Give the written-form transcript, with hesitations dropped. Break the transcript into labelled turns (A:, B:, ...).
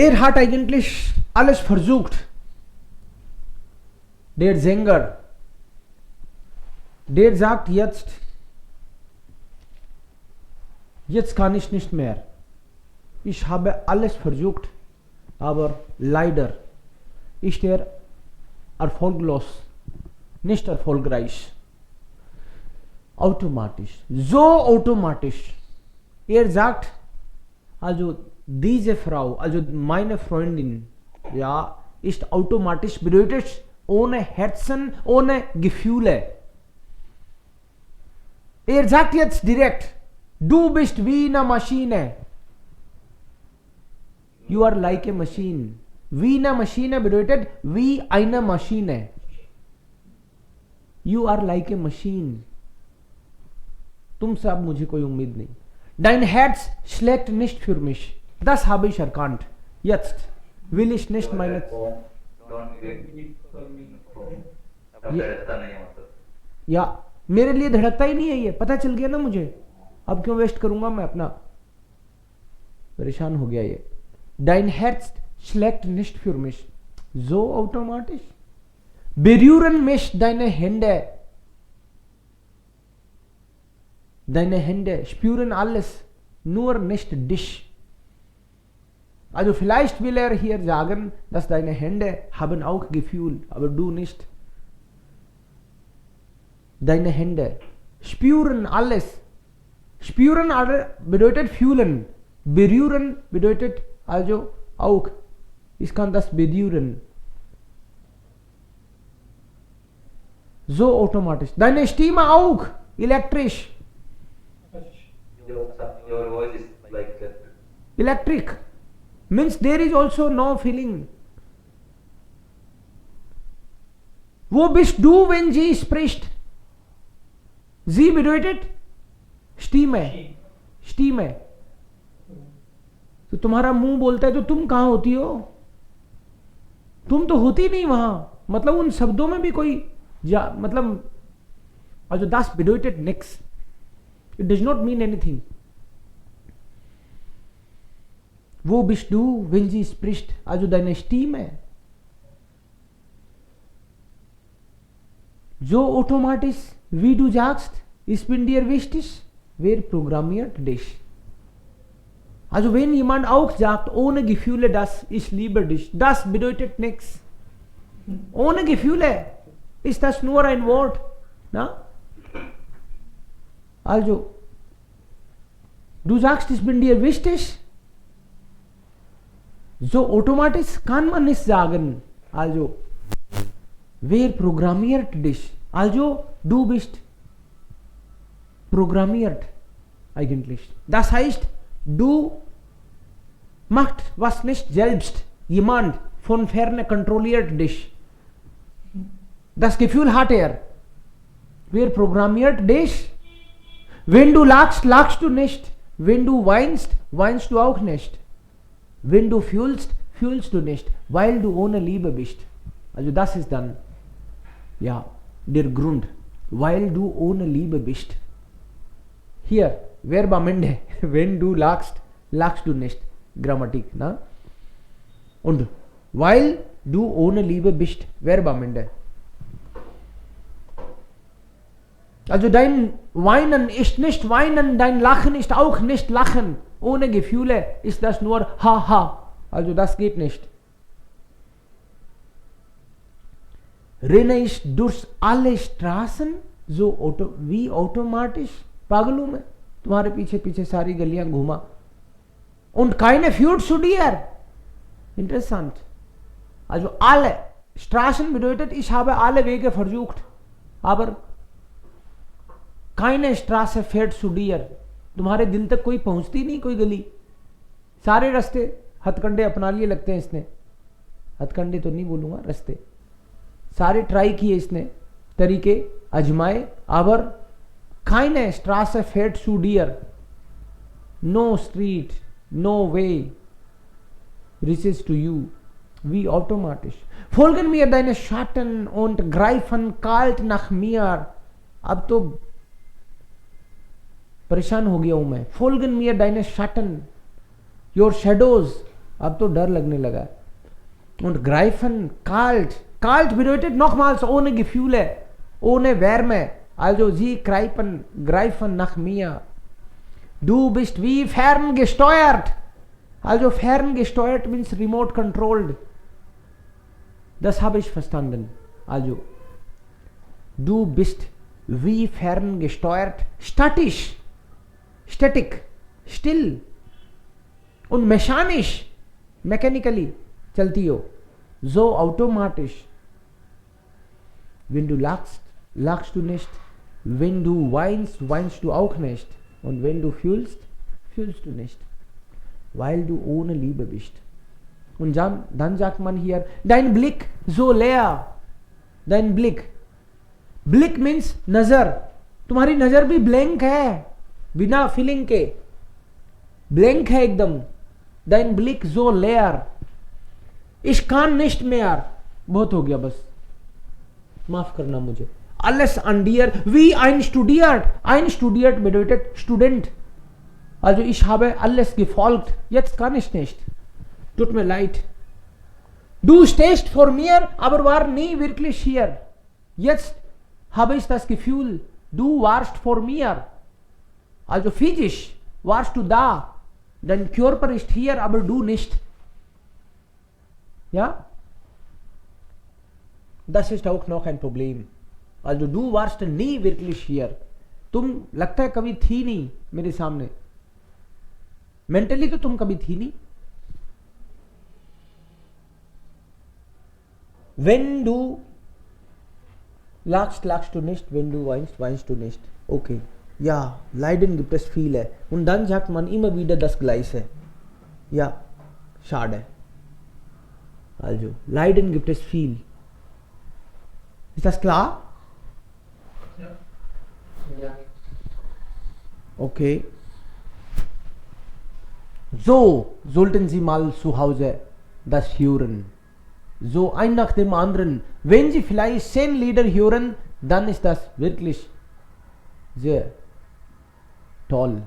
A: Er hat eigentlich alles versucht. Der Sänger, der sagt jetzt kann ich nicht mehr. Ich habe alles versucht, aber leider ist er erfolglos, nicht erfolgreich. Automatisch, so automatisch. Er sagt, also diese Frau, also meine Freundin, ja, ist automatisch, bedeutet ohne Herzen, ohne Gefühle. Er sagt jetzt direkt, du bist wie eine Maschine. You are like a machine. Wie eine Maschine bedeutet wie eine Maschine. You are like a machine. तुमसे अब मुझे कोई उम्मीद नहीं. Dein Herz schlägt nicht für mich. Das habe ich erkannt. Jetzt will ich nicht meine. या मेरे लिए धड़कता ही नहीं है ये, पता चल गया ना मुझे. अब क्यों वेस्ट करूंगा मैं अपना. परेशान हो गया ये. Dein Herz schlägt nicht für mich. So automatisch. Berühren mich deine Hände. Deine Hände spüren alles, nur nicht dich. Also vielleicht will er hier sagen, dass deine Hände haben auch Gefühl, aber du nicht. Deine Hände spüren alles. Spüren bedeutet fühlen. Berühren bedeutet also auch. Ich kann das berühren. So automatisch. Deine Stimme auch elektrisch.
B: Your voice is like that.
A: Electric means there is also no feeling. Wo bist du, wenn sie spricht? Sie bedeutet Stimme. Stimme. तो तुम्हारा मुंह बोलता है तो तुम कहां होती हो? तुम तो होती नहीं वहां. मतलब उन शब्दों में भी कोई मतलब also das bedeutet nichts. It does not mean anything. Wo bist du, wenn sie spricht? Also deine Stimme. So automatisch, wie du sagst, ich bin dir wichtig. Wer programmiert dich? Also wenn jemand auch sagt, ohne Gefühle, dass ich liebe dich, das bedeutet nichts. Ohne Gefühle ist das nur ein Wort. Na? Also, du sagst, ich bin dir wichtig. So automatisch kann man nicht sagen. Also, wer programmiert dich? Also, du bist programmiert eigentlich. Das heißt, du machst was nicht selbst. Jemand von ferne kontrolliert dich. Das Gefühl hat er. Wer programmiert dich? Wenn du lachst, lachst du nicht. Wenn du weinst, weinst du auch nicht. Wenn du fühlst, fühlst du nicht, weil du ohne Liebe bist. Also das ist dann, ja, der Grund, weil du ohne Liebe bist. Hier, Verb am Ende, wenn du lachst, lachst du nicht. Grammatik, na? Und weil du ohne Liebe bist, Verb am Ende. Also dein Weinen ist nicht Weinen, dein Lachen ist auch nicht Lachen. Ohne Gefühle ist das nur Haha. Also das geht nicht. Renne ich durch alle Straßen so wie automatisch. पागल हूं मैं, तुम्हारे पीछे पीछे सारी गलियां घूमा. Und keine führt zu dir. Interessant. Also alle Straßen bedeutet, ich habe alle Wege versucht, aber keine Straße fährt zu dir. तुम्हारे दिल तक कोई पहुंचती नहीं कोई गली. सारे रास्ते हथकंडे अपना लिए लगते हैं इसने. हथकंडे तो नहीं बोलूंगा, रास्ते सारे ट्राई किए इसने, तरीके आजमाए, aber keine Straße fährt zu dir. No street, no way reaches to you. Wie automatisch. Folgen mir deine Schatten und greifen kalt nach mir. अब तो परेशान हो गया हूं मैं. Folgen mir deine Schatten, your shadows. अब तो डर लगने लगा है। Und Greifen kalt. Kalt bedeutet nochmals ohne Gefühle, ohne Wärme. Also sie greifen nach mir. Du bist wie ferngesteuert. Also ferngesteuert means remote controlled. Das habe ich verstanden. Also du bist wie ferngesteuert, statisch, static, still und mechanisch, mechanically चलती हो, so automatisch. Wenn du lachst, lachst du nicht. Wenn du weinst, weinst du auch nicht. Und wenn du fühlst, fühlst du nicht. Weil du ohne Liebe bist. Und dann sagt man hier, dein Blick so leer. Dein Blick. Blick means नजर. तुम्हारी नजर भी blank है, बिना feeling के blank है एकदम. Dein Blick so leer. Ich kann nicht mehr. बहुत हो गया बस, माफ करना मुझे. Alles an dir wie ein studiert. Ein studiert bedeutet Student. Also ich habe alles gefolgt. Jetzt kann ich nicht. Tut mir leid. Du stehst vor mir, aber war nie wirklich hier. Jetzt habe ich das Gefühl, du warst vor mir. Also physisch warst du da. Dein Körper ist hier, aber du nicht. Ja? Das ist auch noch ein Problem. Also du warst nie wirklich hier. तुम लगता है कभी थी नहीं मेरे सामने. Mentally तो तुम कभी थी नहीं. Wenn du lachst, lachst du nicht. Wenn du weinst, weinst du nicht. Okay. Ja, Leiden gibt es viele. Und dann sagt man immer wieder das Gleiche. Ja, schade. Also, Leiden gibt es viel. Ist das klar?
C: Ja. Ja.
A: Okay. So sollten Sie mal zu Hause das hören. So ein nach dem anderen. Wenn Sie vielleicht 10 Lieder hören, dann ist das wirklich sehr toll.